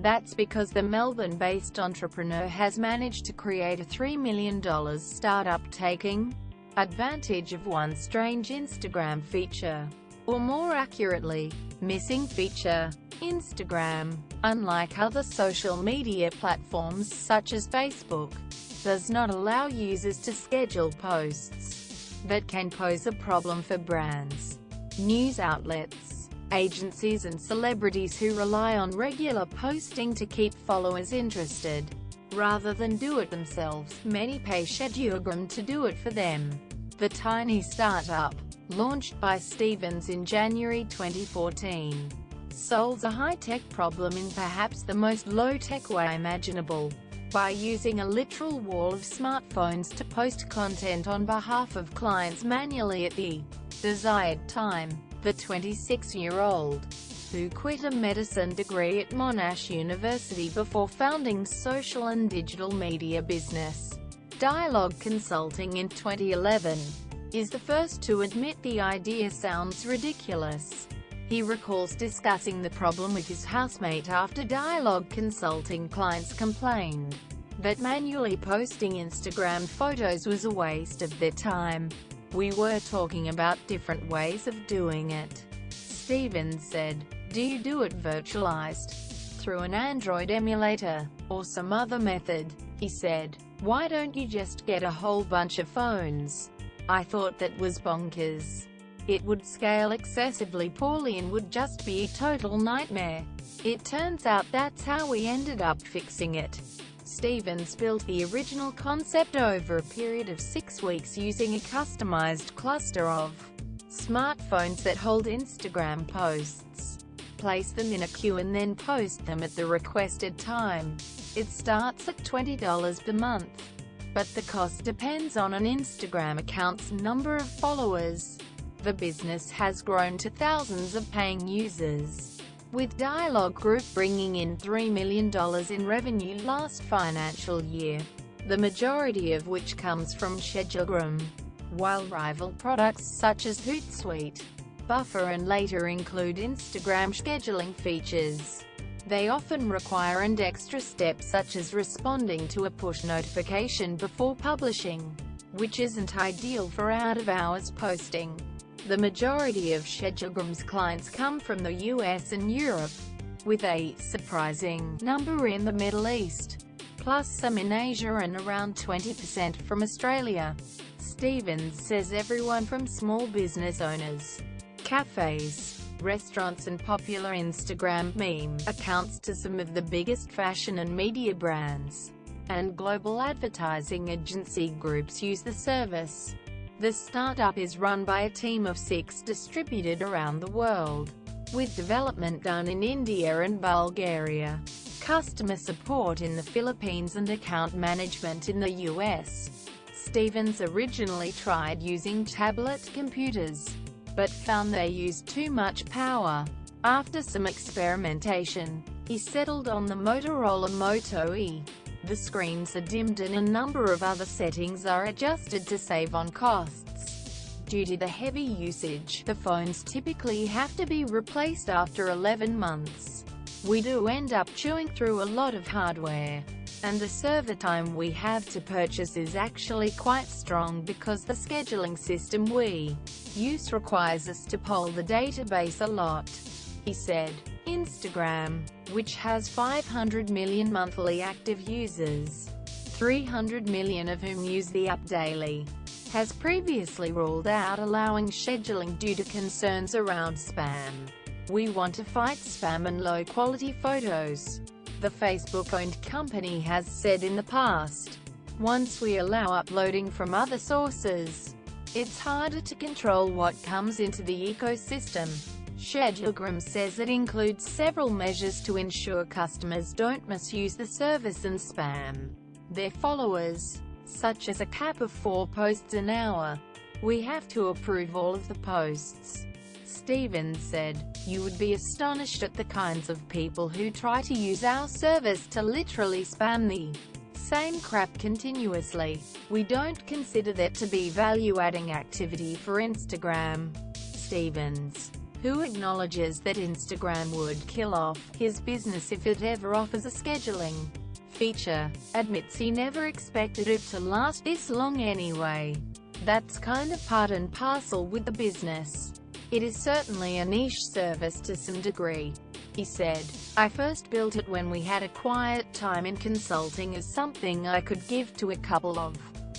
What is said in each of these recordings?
That's because the Melbourne-based entrepreneur has managed to create a $3 million startup taking advantage of one strange Instagram feature. Or more accurately, missing feature. Instagram, unlike other social media platforms such as Facebook, does not allow users to schedule posts. That can pose a problem for brands, news outlets, agencies and celebrities who rely on regular posting to keep followers interested. Rather than do it themselves, many pay Schedulegram to do it for them. The tiny startup, launched by Stevens in January 2014, solves a high-tech problem in perhaps the most low-tech way imaginable, by using a literal wall of smartphones to post content on behalf of clients manually at the desired time. The 26-year-old, who quit a medicine degree at Monash University before founding social and digital media business Dialogue Consulting in 2011, is the first to admit the idea sounds ridiculous. He recalls discussing the problem with his housemate after Dialogue Consulting clients complained that manually posting Instagram photos was a waste of their time. We were talking about different ways of doing it. Stevens said, "Do you do it virtualized? Through an Android emulator? Or some other method?" He said, "Why don't you just get a whole bunch of phones?" I thought that was bonkers. It would scale excessively poorly and would just be a total nightmare. It turns out that's how we ended up fixing it. Stevens built the original concept over a period of 6 weeks using a customized cluster of smartphones that hold Instagram posts. Place them in a queue and then post them at the requested time. It starts at $20 per month. But the cost depends on an Instagram account's number of followers. The business has grown to thousands of paying users, with Dialogue Group bringing in $3 million in revenue last financial year, the majority of which comes from Schedulegram, while rival products such as Hootsuite, Buffer and later include Instagram scheduling features. They often require an extra step such as responding to a push notification before publishing, which isn't ideal for out-of-hours posting. The majority of Schedulegram's clients come from the US and Europe, with a surprising number in the Middle East, plus some in Asia and around 20% from Australia. Stevens says everyone from small business owners, cafes, restaurants and popular Instagram meme accounts to some of the biggest fashion and media brands and global advertising agency groups use the service. The startup is run by a team of 6 distributed around the world, with development done in India and Bulgaria, customer support in the Philippines and account management in the US. Stevens originally tried using tablet computers, but found they used too much power. After some experimentation, he settled on the Motorola Moto E. The screens are dimmed and a number of other settings are adjusted to save on costs. Due to the heavy usage, the phones typically have to be replaced after 11 months. We do end up chewing through a lot of hardware, and the server time we have to purchase is actually quite strong because the scheduling system we use requires us to poll the database a lot," he said. Instagram, which has 500 million monthly active users, 300 million of whom use the app daily, has previously ruled out allowing scheduling due to concerns around spam. "We want to fight spam and low-quality photos," the Facebook-owned company has said in the past. "Once we allow uploading from other sources, it's harder to control what comes into the ecosystem." Schedulegram says it includes several measures to ensure customers don't misuse the service and spam their followers, such as a cap of 4 posts an hour. "We have to approve all of the posts," Stevens said. "You would be astonished at the kinds of people who try to use our service to literally spam the same crap continuously. We don't consider that to be value-adding activity for Instagram." Stevens, who acknowledges that Instagram would kill off his business if it ever offers a scheduling feature, admits he never expected it to last this long anyway. That's kind of part and parcel with the business. It is certainly a niche service to some degree, he said. I first built it when we had a quiet time in consulting as something I could give to a couple of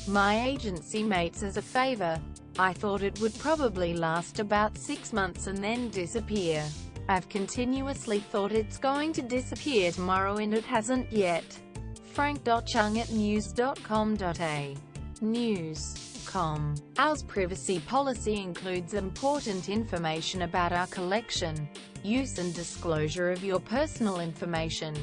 my agency mates as a favor. I thought it would probably last about 6 months and then disappear. I've continuously thought it's going to disappear tomorrow and it hasn't yet. Frank.Chung at news.com.au. News.com. Our privacy policy includes important information about our collection, use and disclosure of your personal information,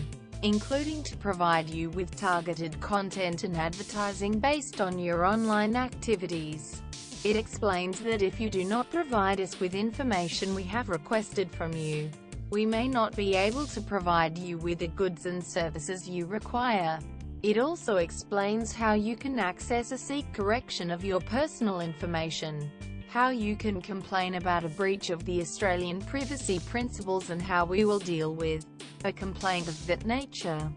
including to provide you with targeted content and advertising based on your online activities. It explains that if you do not provide us with information we have requested from you, we may not be able to provide you with the goods and services you require. It also explains how you can access or seek correction of your personal information, how you can complain about a breach of the Australian privacy principles and how we will deal with a complaint of that nature.